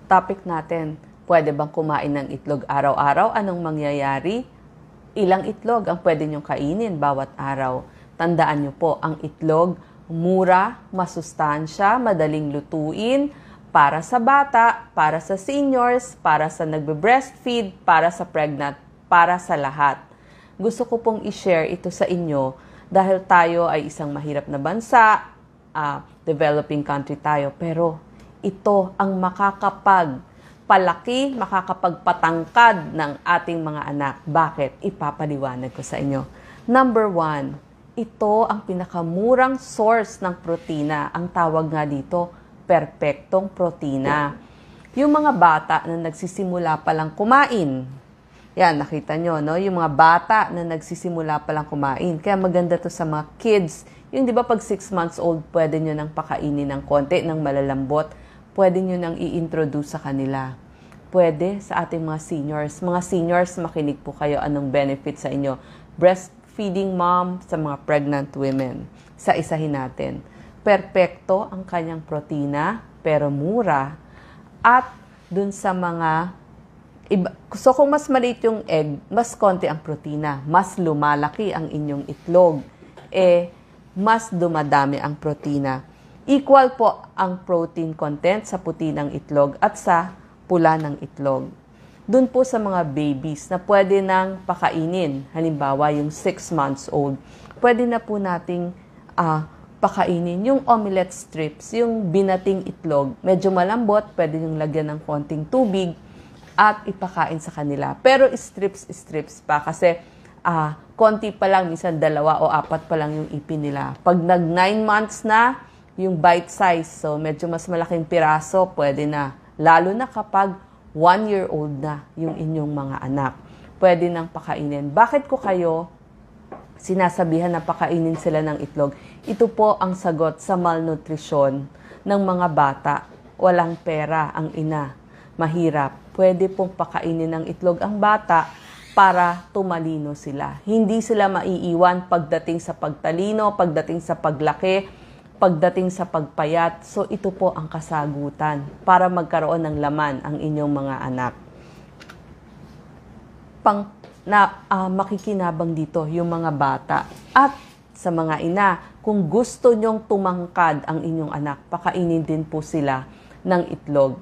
topic natin, pwede bang kumain ng itlog araw-araw? Anong mangyayari? Ilang itlog ang pwede nyong kainin bawat araw? Tandaan nyo po, ang itlog, mura, masustansya, madaling lutuin, para sa bata, para sa seniors, para sa nagbe-breastfeed, para sa pregnant, para sa lahat. Gusto ko pong i-share ito sa inyo dahil tayo ay isang mahirap na bansa, developing country tayo, pero ito ang makakapagpalaki, makakapagpatangkad ng ating mga anak. Bakit? Ipapaliwanag ko sa inyo. Number 1, ito ang pinakamurang source ng protina. Ang tawag nga dito, perpektong protina. Yung mga bata na nagsisimula palang kumain, yan, nakita nyo, no? Yung mga bata na nagsisimula palang kumain. Kaya maganda to sa mga kids. Yung di ba pag 6 months old, pwede nyo nang pakainin ng konti, ng malalambot. Pwede nyo nang i-introduce sa kanila. Pwede sa ating mga seniors. Mga seniors, makinig po kayo anong benefit sa inyo. Breastfeeding mom sa mga pregnant women. Sa isahin natin. Perpekto ang kanyang protina, pero mura. At dun sa mga iba, so kung mas maliit yung egg, mas konti ang protina. Mas lumalaki ang inyong itlog. Mas dumadami ang protina. Equal po ang protein content sa puti ng itlog at sa pula ng itlog. Doon po sa mga babies na pwede nang pakainin, halimbawa yung 6 months old, pwede na po nating pakainin yung omelette strips, yung binating itlog. Medyo malambot, pwede yung lagyan ng konting tubig at ipakain sa kanila. Pero strips pa kasi konti pa lang, minsan 2 o 4 pa lang yung ipin nila. Pag nag 9 months na, yung bite size, so medyo mas malaking piraso, pwede na. Lalo na kapag 1-year-old na yung inyong mga anak. Pwede nang pakainin. Bakit ko kayo sinasabihan na pakainin sila ng itlog? Ito po ang sagot sa malnutrition ng mga bata. Walang pera ang ina. Mahirap. Pwede pong pakainin ng itlog ang bata para tumalino sila. Hindi sila maiiwan pagdating sa pagtalino, pagdating sa paglaki, pagdating sa pagpayat. So ito po ang kasagutan para magkaroon ng laman ang inyong mga anak. Makikinabang dito yung mga bata. At sa mga ina, kung gusto nyong tumangkad ang inyong anak, pakainin din po sila ng itlog.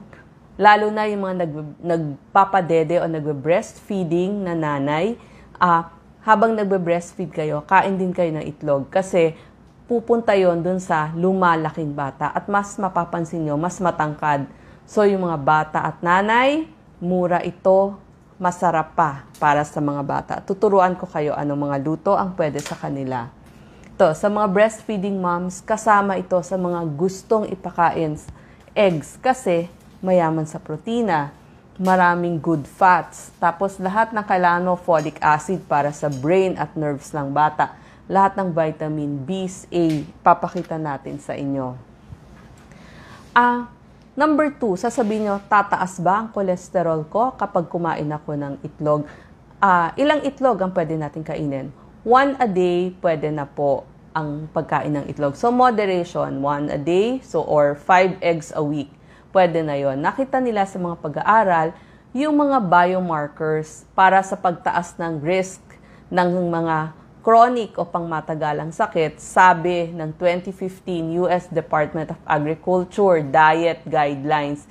Lalo na yung mga nagpapadede o nagbe-breastfeeding na nanay, habang nagbe-breastfeed kayo, kain din kayo ng itlog kasi pupunta yon dun sa lumalaking bata at mas mapapansin nyo, mas matangkad. So yung mga bata at nanay, mura ito, masarap pa para sa mga bata. Tuturuan ko kayo anong mga luto ang pwede sa kanila. Ito, sa mga breastfeeding moms, kasama ito sa mga gustong ipakain eggs kasi mayaman sa protina, maraming good fats, tapos lahat ng kailangan folic acid para sa brain at nerves ng bata. Lahat ng vitamin B, A, papakita natin sa inyo. Number 2, sasabihin nyo, tataas ba ang cholesterol ko kapag kumain ako ng itlog? Ilang itlog ang pwede natin kainin? 1 a day, pwede na po ang pagkain ng itlog. So, moderation, 1 a day, or 5 eggs a week. Pwede na yon. Nakita nila sa mga pag-aaral, yung mga biomarkers para sa pagtaas ng risk ng mga chronic o pangmatagalang sakit, sabi ng 2015 US Department of Agriculture Diet Guidelines,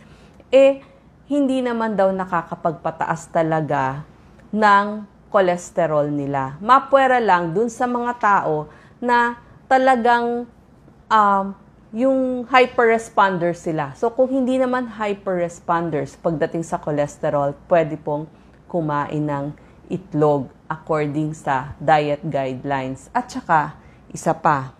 hindi naman daw nakakapagpataas talaga ng cholesterol nila. Mapwera lang dun sa mga tao na talagang yung hyper-responders sila. So kung hindi naman hyper-responders pagdating sa cholesterol, pwede pong kumain ng itlog according sa diet guidelines. At saka, isa pa,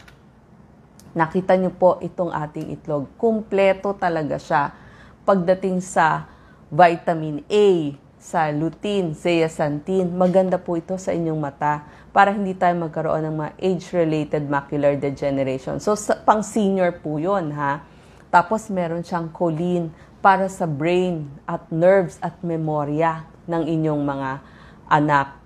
nakita nyo po itong ating itlog. Kumpleto talaga siya pagdating sa vitamin A, sa lutein, zeaxanthin. Maganda po ito sa inyong mata para hindi tayo magkaroon ng mga age-related macular degeneration. So, pang-senior po yun, ha? Tapos, meron siyang choline para sa brain at nerves at memorya ng inyong mga anak.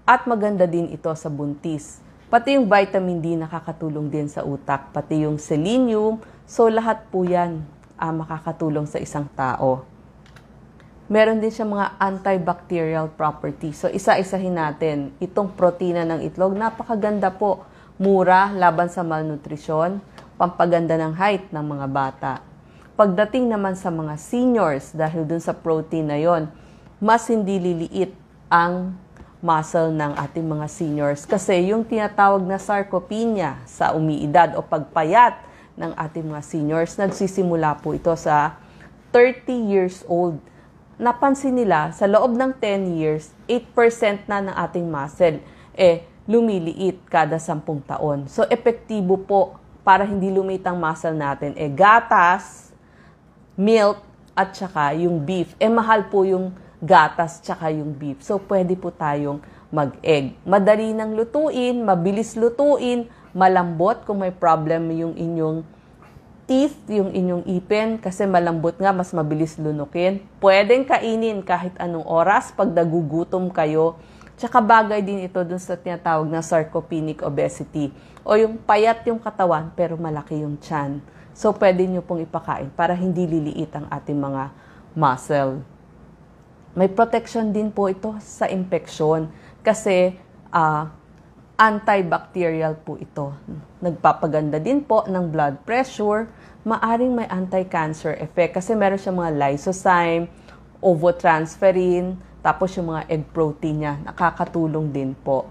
At maganda din ito sa buntis. Pati yung vitamin D nakakatulong din sa utak, pati yung selenium. So lahat po yan makakatulong sa isang tao. Meron din siya mga antibacterial property. So, isa-isahin natin. Itong protina ng itlog, napakaganda po. Mura, laban sa malnutrition, pampaganda ng height ng mga bata. Pagdating naman sa mga seniors, dahil dun sa protein na yon, mas hindi liliit ang muscle ng ating mga seniors. Kasi yung tinatawag na sarcopenia sa umiidad o pagpayat ng ating mga seniors, nagsisimula po ito sa 30 years old. Napansin nila, sa loob ng 10 years, 8% na ng ating muscle lumiliit kada 10 taon. So, epektibo po para hindi lumit ang muscle natin, gatas, milk, at saka yung beef. Mahal po yung gatas tsaka yung beef. So, pwede po tayong mag-egg. Madali nang lutuin, mabilis lutuin, malambot kung may problem yung inyong teeth, yung inyong ipin, kasi malambot nga, mas mabilis lunukin. Pwedeng kainin kahit anong oras pag nagugutom kayo. Tsaka bagay din ito dun sa tinatawag na sarcopenic obesity o yung payat yung katawan pero malaki yung tiyan. So, pwede nyo pong ipakain para hindi liliit ang ating mga muscle. May protection din po ito sa infection kasi antibacterial po ito. Nagpapaganda din po ng blood pressure. Maaring may anti-cancer effect kasi meron siya mga lysozyme, ovotransferin, tapos yung mga egg protein niya, nakakatulong din po.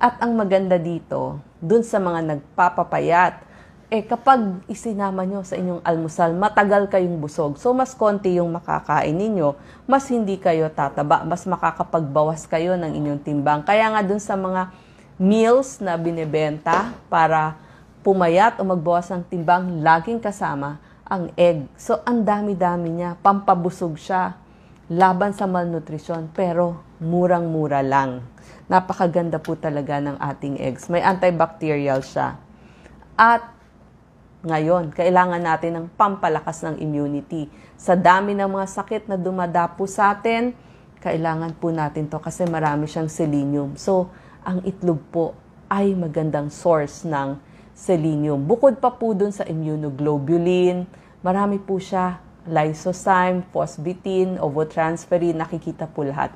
At ang maganda dito, dun sa mga nagpapapayat, kapag isinama nyo sa inyong almusal, matagal kayong busog. So, mas konti yung makakain ninyo, mas hindi kayo tataba, mas makakapagbawas kayo ng inyong timbang. Kaya nga dun sa mga meals na binebenta para pumayat o magbawas ng timbang, laging kasama ang egg. So, ang dami-dami niya, pampabusog siya, laban sa malnutrition, pero murang-mura lang. Napakaganda po talaga ng ating eggs. May antibacterial siya. At ngayon, kailangan natin ng pampalakas ng immunity. Sa dami ng mga sakit na dumadapo sa atin, kailangan po natin to kasi marami siyang selenium. So, ang itlog po ay magandang source ng selenium. Bukod pa po dun sa immunoglobulin, marami po siya, lysozyme, phosphate, ovotransferin, nakikita po lahat.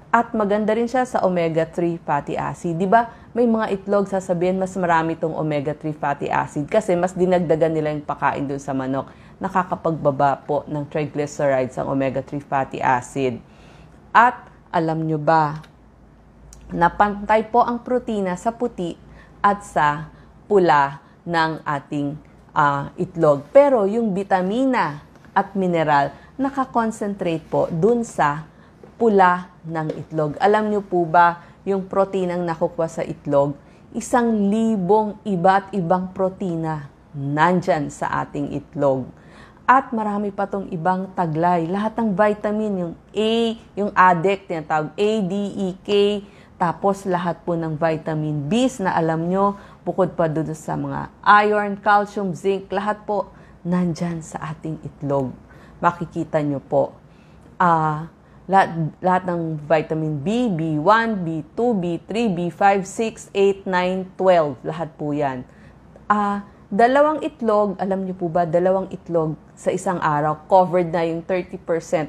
At maganda rin siya sa omega-3 fatty acid. Di ba? May mga itlog sasabihin mas marami tong omega-3 fatty acid kasi mas dinagdagan nila yung pakain dun sa manok. Nakakapagbaba po ng triglycerides ang omega-3 fatty acid. At alam nyo ba, napantay po ang protina sa puti at sa pula ng ating itlog. Pero yung vitamina at mineral, nakakonsentrate po dun sa pula ng itlog. Alam nyo po ba, yung proteinang nakukuha sa itlog, 1,000 iba't ibang protina nandyan sa ating itlog. At marami pa tong ibang taglay. Lahat ng vitamin, yung A, yung ADEK, tinatawag A, D, E, K, tapos lahat po ng vitamin B's na alam nyo, bukod pa doon sa mga iron, calcium, zinc, lahat po nandyan sa ating itlog. Makikita nyo po. Lahat ng vitamin B, B1, B2, B3, B5, 6, 8, 9, 12. Lahat po yan. Dalawang itlog, alam niyo po ba, dalawang itlog sa isang araw, covered na yung 30%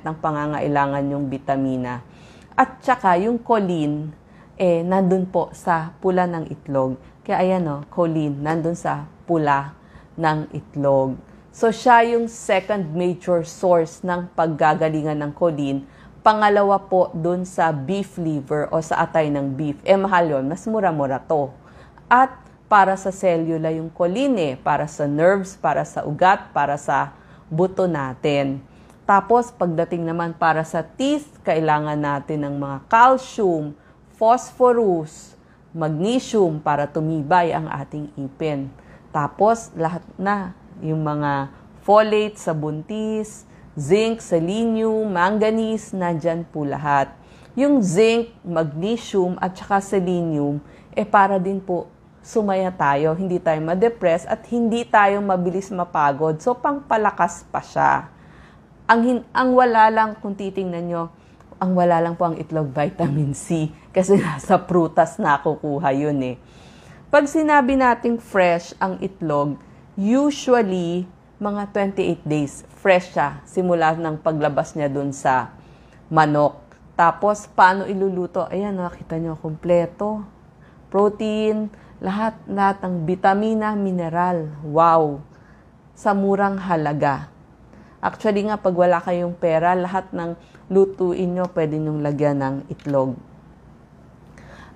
ng pangangailangan yung vitamina. At saka yung choline, nandun po sa pula ng itlog. Kaya ayan choline, nandun sa pula ng itlog. So siya yung second major source ng paggagalingan ng choline. Pangalawa po dun sa beef liver o sa atay ng beef. Mahal yun, mas mura-mura to. At para sa cellula yung choline, para sa nerves, para sa ugat, para sa buto natin. Tapos pagdating naman para sa teeth, kailangan natin ng mga calcium, phosphorus, magnesium para tumibay ang ating ipin. Tapos lahat na yung mga folate sa buntis, zinc, selenium, manganese, nandyan po lahat. Yung zinc, magnesium, at saka selenium, para din po sumaya tayo, hindi tayo ma-depress at hindi tayo mabilis mapagod. So, pangpalakas pa siya. Ang wala lang, kung titingnan nyo, ang wala lang po ang itlog vitamin C kasi nasa prutas na kukuha yun Pag sinabi nating fresh ang itlog, usually, mga 28 days, fresh siya, simula ng paglabas niya dun sa manok. Tapos, paano iluluto? Ayan, nakita nyo, kompleto. Protein, lahat ng vitamina, mineral. Wow! Sa murang halaga. Actually nga, pag wala kayong pera, lahat ng lutuin nyo, pwede nyong lagyan ng itlog.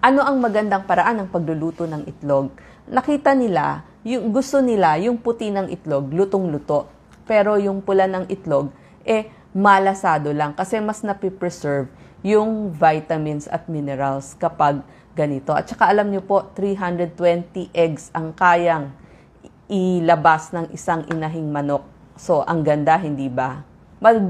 Ano ang magandang paraan ng pagluluto ng itlog? Nakita nila, gusto nila yung puti ng itlog, lutong-luto. Pero yung pula ng itlog, malasado lang kasi mas napipreserve yung vitamins at minerals kapag ganito. At saka alam nyo po, 320 eggs ang kayang ilabas ng isang inahing manok. So, ang ganda, hindi ba?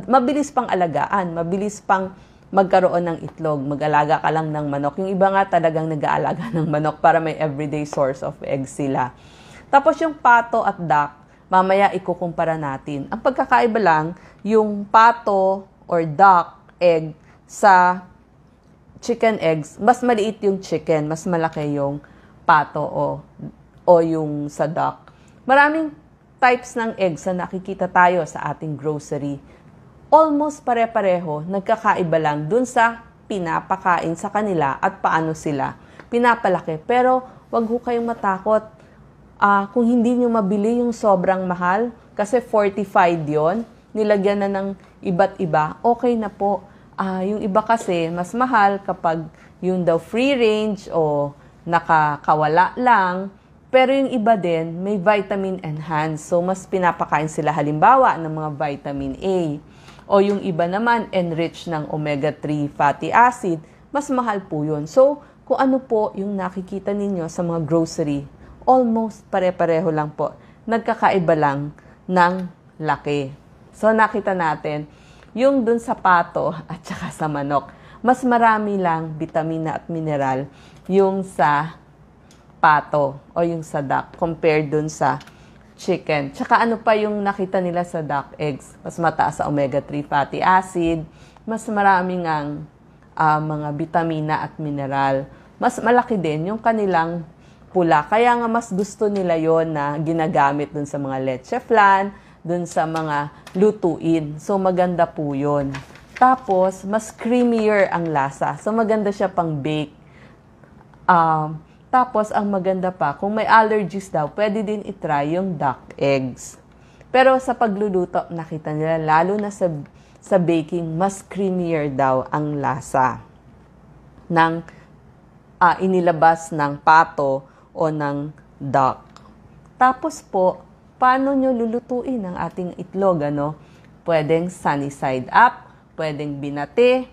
Mabilis pang alagaan, mabilis pang magkaroon ng itlog, mag-alaga ka lang ng manok. Yung iba nga talagang nag-aalaga ng manok para may everyday source of eggs sila. Tapos yung pato at duck, mamaya ikukumpara natin. Ang pagkakaiba lang, yung pato or duck egg sa chicken eggs, mas maliit yung chicken, mas malaki yung pato o yung sa duck. Maraming types ng eggs na nakikita tayo sa ating grocery. Almost pare-pareho, nagkakaiba lang dun sa pinapakain sa kanila at paano sila pinapalaki. Pero wag ho kayong matakot. Kung hindi nyo mabili yung sobrang mahal, kasi fortified yon, nilagyan na ng iba't iba, okay na po. Yung iba kasi, mas mahal kapag yung daw free range o nakakawala lang. Pero yung iba din, may vitamin enhanced. So, mas pinapakain sila halimbawa ng mga vitamin A. O yung iba naman, enriched ng omega-3 fatty acid, mas mahal po yun. So, kung ano po yung nakikita ninyo sa mga grocery, almost pare-pareho lang po. Nagkakaiba lang ng laki. So, nakita natin, yung dun sa pato at saka sa manok, mas marami lang vitamina at mineral yung sa pato o yung sa duck compared dun sa chicken. Tsaka ano pa yung nakita nila sa duck eggs? Mas mataas sa omega-3 fatty acid, mas maraming ang mga vitamina at mineral. Mas malaki din yung kanilang pula. Kaya nga mas gusto nila yon na ginagamit dun sa mga leche flan, dun sa mga lutuin. So maganda po yun. Tapos, mas creamier ang lasa. So maganda siya pang bake. Tapos, ang maganda pa, kung may allergies daw, pwede din itry yung duck eggs. Pero sa pagluluto, nakita nila, lalo na sa baking, mas creamier daw ang lasa ng inilabas ng pato o ng duck. Tapos po, paano nyo lulutuin ang ating itlog? Pwedeng sunny side up, pwedeng binate.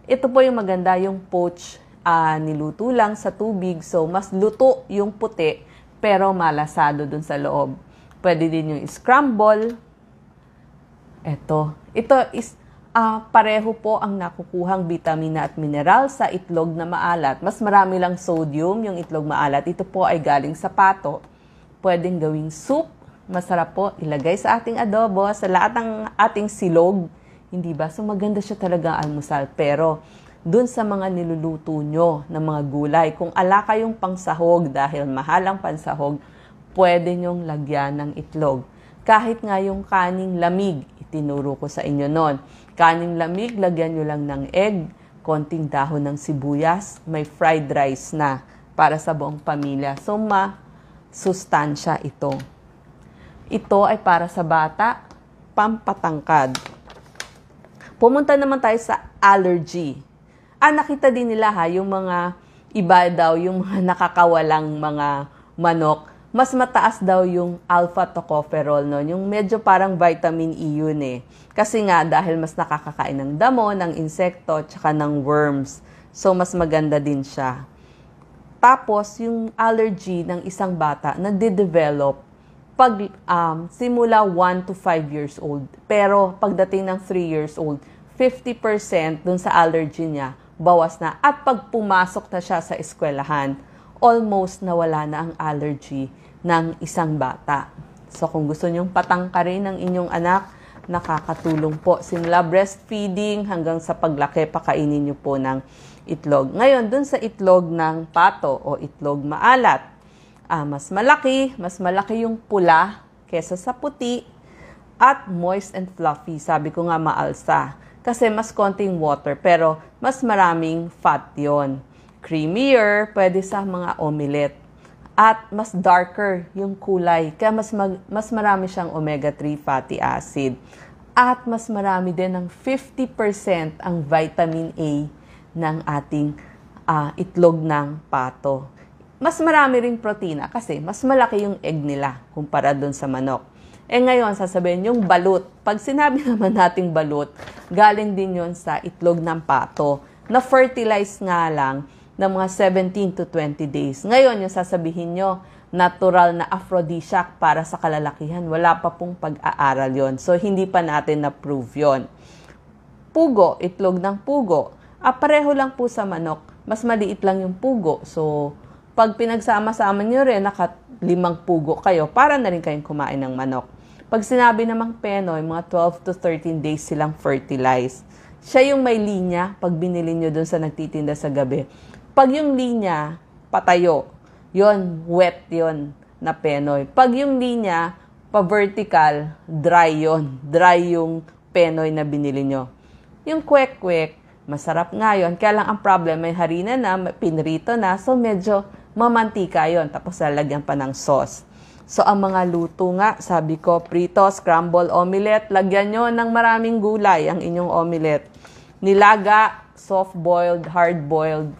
Ito po yung maganda, yung poach. Niluto lang sa tubig, so mas luto yung puti, pero malasado dun sa loob. Pwede din yung scramble. Ito is pareho po ang nakukuhang vitamina at mineral sa itlog na maalat. Mas marami lang sodium yung itlog maalat. Ito po ay galing sa pato. Pwedeng gawing soup. Masarap po ilagay sa ating adobo, sa lahat ng ating silog. Hindi ba? So maganda siya talaga almusal. Pero dun sa mga niluluto nyo ng mga gulay, kung ala kayong pangsahog dahil mahal ang pansahog, pwede nyong lagyan ng itlog. Kahit nga yung kaning lamig, itinuro ko sa inyo noon. Kaning lamig, lagyan nyo lang ng egg, konting dahon ng sibuyas, may fried rice na para sa buong pamilya. So, masustansya ito. Ito ay para sa bata, pampatangkad. Pumunta naman tayo sa allergy. Nakita din nila yung mga iba daw, yung mga nakakawalang mga manok, mas mataas daw yung alpha tocopherol, yung medyo parang vitamin E yun Kasi nga dahil mas nakakakain ng damo, ng insekto, tsaka ng worms. So mas maganda din siya. Tapos yung allergy ng isang bata nade-develop pag simula 1 to 5 years old. Pero pagdating ng 3 years old, 50% dun sa allergy niya, bawas na. At pag pumasok na siya sa eskwelahan, almost nawala na ang allergy ng isang bata. So kung gusto nyong patangkarin ng inyong anak, nakakatulong po. Simula breastfeeding hanggang sa paglaki, pakainin nyo po ng itlog. Ngayon, dun sa itlog ng pato o itlog maalat, mas malaki yung pula kesa sa puti at moist and fluffy. Sabi ko nga maalsa. kasi mas konting water pero mas maraming fat yon. Creamier, pwede sa mga omelette. At mas darker yung kulay, kaya mas marami siyang omega-3 fatty acid. At mas marami din ng 50% ang vitamin A ng ating itlog ng pato. Mas marami ring protina kasi mas malaki yung egg nila kumpara dun sa manok. Ngayon, sasabihin yung balut. Pag sinabi naman nating balut, galing din yon sa itlog ng pato na fertilize nga lang ng mga 17 to 20 days. Ngayon, yung sasabihin nyo, natural na aphrodisiac para sa kalalakihan. Wala pa pong pag-aaral yon. So, hindi pa natin na-prove yon. Pugo, itlog ng pugo. Pareho lang po sa manok. Mas maliit lang yung pugo. So, pag pinagsama-sama nyo rin, 5 pugo kayo, para na rin kayong kumain ng manok. Pag sinabi namang Penoy, mga 12 to 13 days silang fertilize. Siya yung may linya pag binili nyo dun sa nagtitinda sa gabi. Pag yung linya, patayo, yon wet yon na Penoy. Pag yung linya, pa-vertical, dry yon. Dry yung Penoy na binili nyo. Yung kwek-kwek, masarap nga yun. Kaya lang ang problem, may harina na, may pinrito na, so medyo mamantika yon. Tapos lalagyan pa ng sauce. So, ang mga luto nga, sabi ko, prito, scramble omelette, lagyan nyo ng maraming gulay ang inyong omelette. Nilaga, soft-boiled, hard-boiled,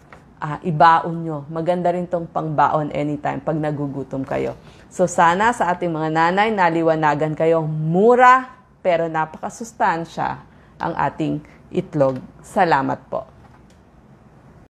ibaon nyo. Maganda rin tong pangbaon anytime pag nagugutom kayo. So, sana sa ating mga nanay, naliwanagan kayo, mura, pero napakasustansya ang ating itlog. Salamat po.